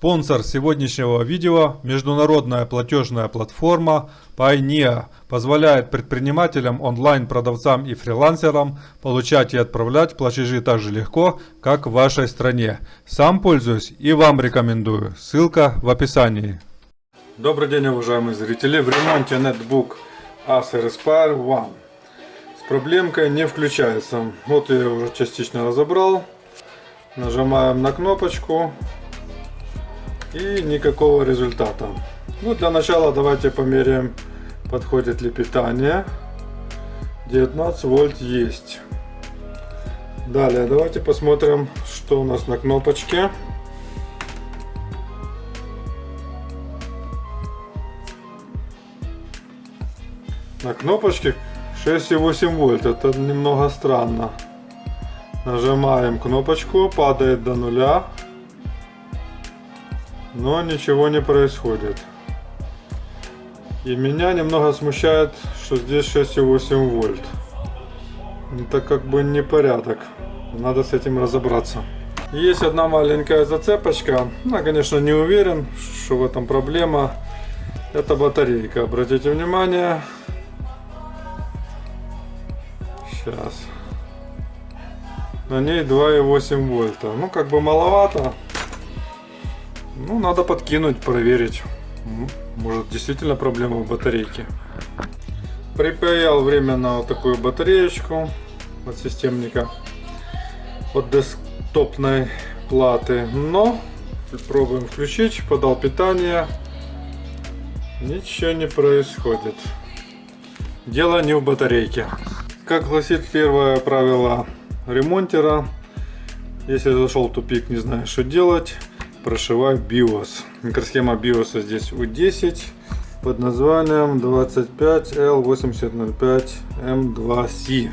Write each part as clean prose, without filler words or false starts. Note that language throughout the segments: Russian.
Спонсор сегодняшнего видео – международная платежная платформа Payoneer позволяет предпринимателям, онлайн-продавцам и фрилансерам получать и отправлять платежи так же легко, как в вашей стране. Сам пользуюсь и вам рекомендую. Ссылка в описании. Добрый день, уважаемые зрители. В ремонте нетбук Acer Aspire One. С проблемкой не включается. Вот я уже частично разобрал. Нажимаем на кнопочку. И никакого результата. Ну, для начала давайте померяем, подходит ли питание. 19 вольт есть. Далее давайте посмотрим, что у нас на кнопочке. На кнопочке 6,8 вольт. Это немного странно. Нажимаем кнопочку, падает до нуля. Но ничего не происходит. И меня немного смущает, что здесь 6,8 вольт. Это как бы непорядок. Надо с этим разобраться. Есть одна маленькая зацепочка. Я, конечно, не уверен, что в этом проблема. Это батарейка. Обратите внимание. Сейчас. На ней 2,8 вольта. Ну, как бы маловато. Ну, надо подкинуть, проверить. Может, действительно проблема в батарейке. Припаял временно вот такую батареечку от системника, от десктопной платы. Но пробуем включить. Подал питание. Ничего не происходит. Дело не в батарейке. Как гласит первое правило ремонтера: если зашел в тупик, не знаешь, что делать, прошивай BIOS. Микросхема BIOS здесь U10 под названием 25L8005M2C.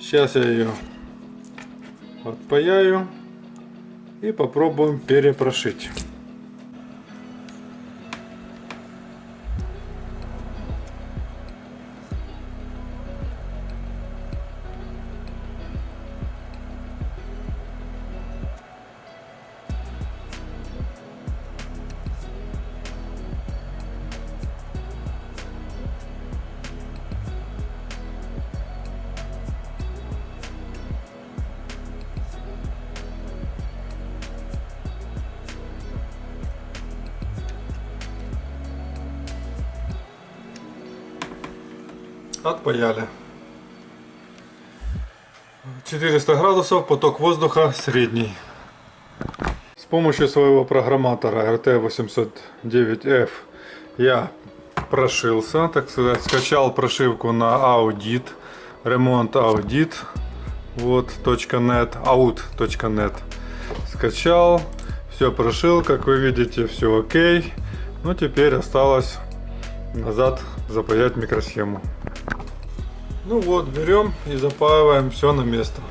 Сейчас я ее отпаяю и попробуем перепрошить. Отпаяли. 400 градусов, поток воздуха средний. С помощью своего программатора RT809F я прошился, так сказать, скачал прошивку на Audit, ремонт Audit, вот .net, out.net. Скачал, все прошил, как вы видите, все окей. Ну, теперь осталось назад запаять микросхему. Ну вот, берем и запаиваем все на место.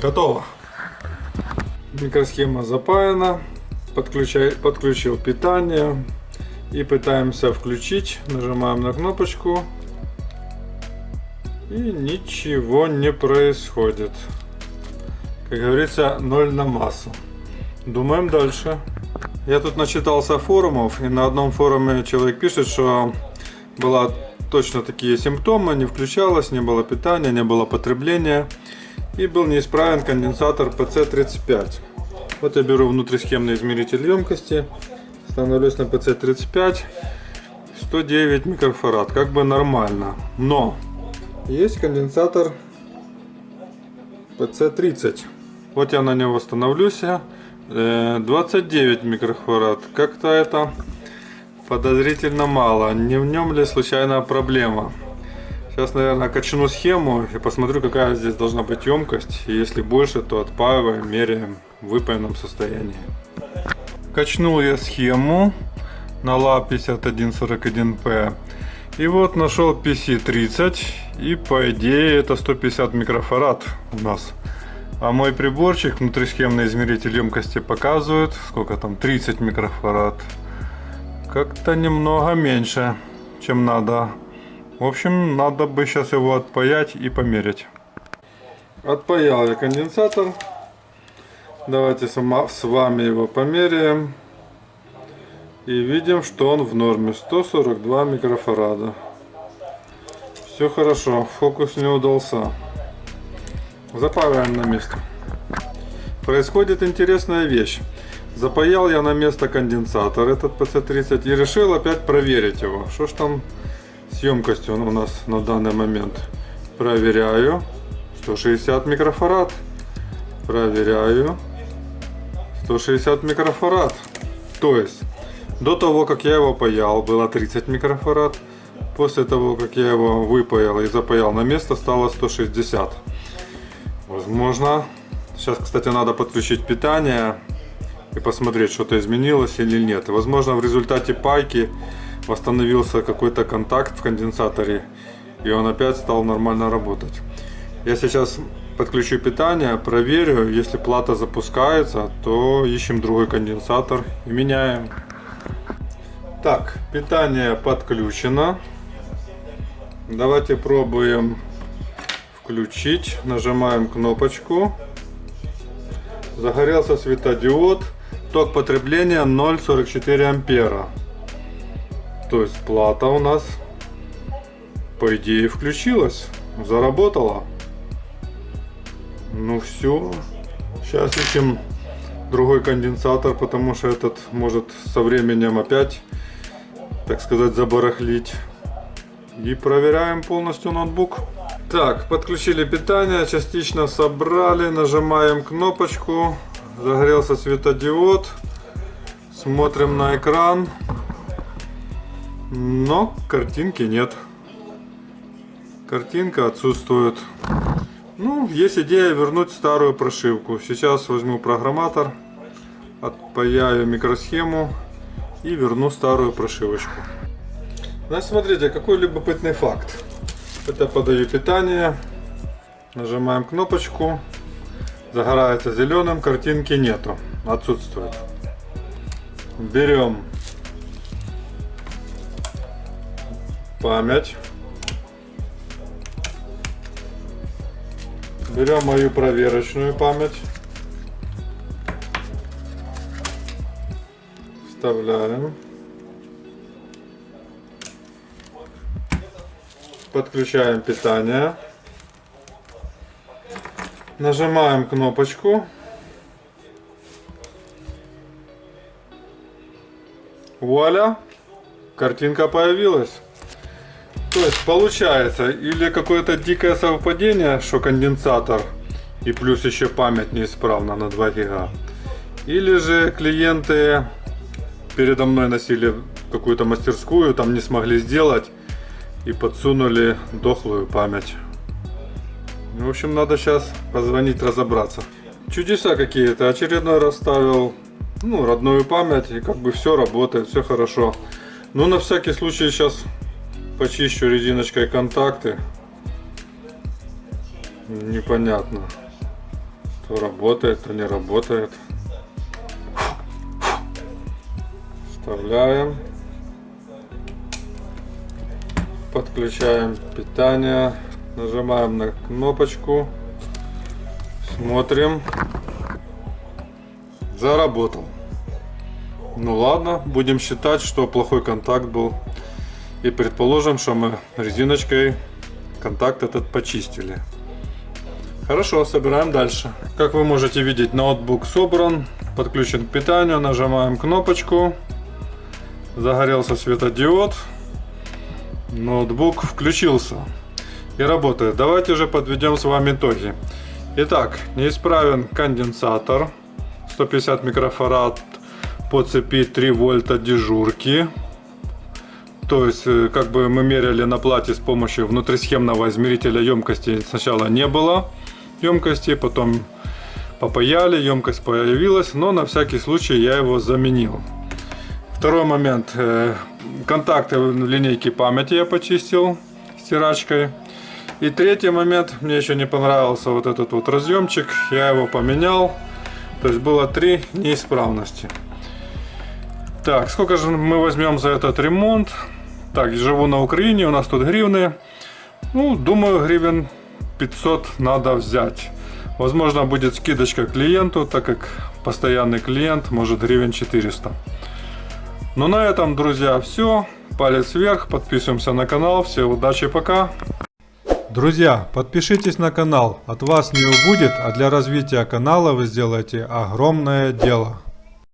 Готово. Микросхема запаяна. Подключил питание. И пытаемся включить. Нажимаем на кнопочку. И ничего не происходит. Как говорится, ноль на массу. Думаем дальше. Я тут начитался форумов. И на одном форуме человек пишет, что была точно такие симптомы. Не включалось, не было питания, не было потребления. И был неисправен конденсатор PC35. Вот я беру внутрисхемный измеритель емкости, становлюсь на PC35, 109 микрофарад, как бы нормально. Но есть конденсатор PC30. Вот я на него становлюсь, 29 микрофарад. Как-то это подозрительно мало. Не в нем ли случайно проблема? Сейчас, наверное, качну схему и посмотрю, какая здесь должна быть емкость. И если больше, то отпаиваем, меряем в выпаянном состоянии. Качнул я схему на LA5141P. И вот нашел PC30. И по идее это 150 микрофарад у нас. А мой приборчик, внутрисхемный измеритель емкости, показывает, сколько там, 30 микрофарад. Как-то немного меньше, чем надо. В общем, надо бы сейчас его отпаять и померить. Отпаял я конденсатор. Давайте с вами его померяем. И видим, что он в норме. 142 микрофарада. Все хорошо, фокус не удался. Запаиваем на место. Происходит интересная вещь. Запаял я на место конденсатор этот PC30 и решил опять проверить его. Что ж там с емкостью у нас на данный момент? Проверяю. 160 микрофарад. Проверяю. 160 микрофарад. То есть до того, как я его паял, было 30 микрофарад. После того, как я его выпаял и запаял на место, стало 160. Возможно, сейчас, кстати, надо подключить питание и посмотреть, что-то изменилось или нет. И, возможно, в результате пайки восстановился какой-то контакт в конденсаторе, и он опять стал нормально работать. Я сейчас подключу питание, проверю. Если плата запускается, то ищем другой конденсатор и меняем. Так, питание подключено. Давайте пробуем включить. Нажимаем кнопочку. Загорелся светодиод. Ток потребления 0,44 ампера. То есть плата у нас, по идее, включилась. Заработала. Ну все. Сейчас ищем другой конденсатор, потому что этот может со временем опять, так сказать, забарахлить. И проверяем полностью ноутбук. Так, подключили питание, частично собрали, нажимаем кнопочку, загорелся светодиод, смотрим на экран, но картинки нет. Картинка отсутствует. Ну, есть идея вернуть старую прошивку. Сейчас возьму программатор, отпаяю микросхему и верну старую прошивочку. Значит, смотрите, какой любопытный факт. Это подаю питание, нажимаем кнопочку, загорается зеленым, картинки нету, отсутствует. Берем память, берем мою проверочную память, вставляем. Подключаем питание. Нажимаем кнопочку. Вуаля! Картинка появилась. То есть получается или какое-то дикое совпадение, что конденсатор и плюс еще память неисправна на 2 гига. Или же клиенты передо мной носили какую-то мастерскую, там не смогли сделать и подсунули дохлую память. В общем, надо сейчас позвонить, разобраться. Чудеса какие-то. Очередной раз ставил родную память, и как бы все работает, все хорошо. Но на всякий случай сейчас почищу резиночкой контакты. Непонятно, то работает, то не работает. Вставляем. Подключаем питание, нажимаем на кнопочку, смотрим, заработал. Ну ладно, будем считать, что плохой контакт был, и предположим, что мы резиночкой контакт этот почистили. Хорошо, собираем дальше. Как вы можете видеть, ноутбук собран, подключен к питанию, нажимаем кнопочку, загорелся светодиод. Ноутбук включился и работает. Давайте же подведем с вами итоги. Итак, неисправен конденсатор 150 микрофарад по цепи 3 вольта дежурки. То есть, как бы мы меряли на плате с помощью внутрисхемного измерителя емкости. Сначала не было емкости, потом попаяли, емкость появилась, но на всякий случай я его заменил. Второй момент. Контакты линейки памяти я почистил стирачкой. И третий момент. Мне еще не понравился вот этот вот разъемчик. Я его поменял. То есть было 3 неисправности. Так, сколько же мы возьмем за этот ремонт? Так, живу на Украине, у нас тут гривны. Ну, думаю, гривен 500 надо взять. Возможно, будет скидочка клиенту, так как постоянный клиент, может, гривен 400. Ну, на этом, друзья, все. Палец вверх, подписываемся на канал. Всем удачи, пока. Друзья, подпишитесь на канал. От вас не убудет, а для развития канала вы сделаете огромное дело.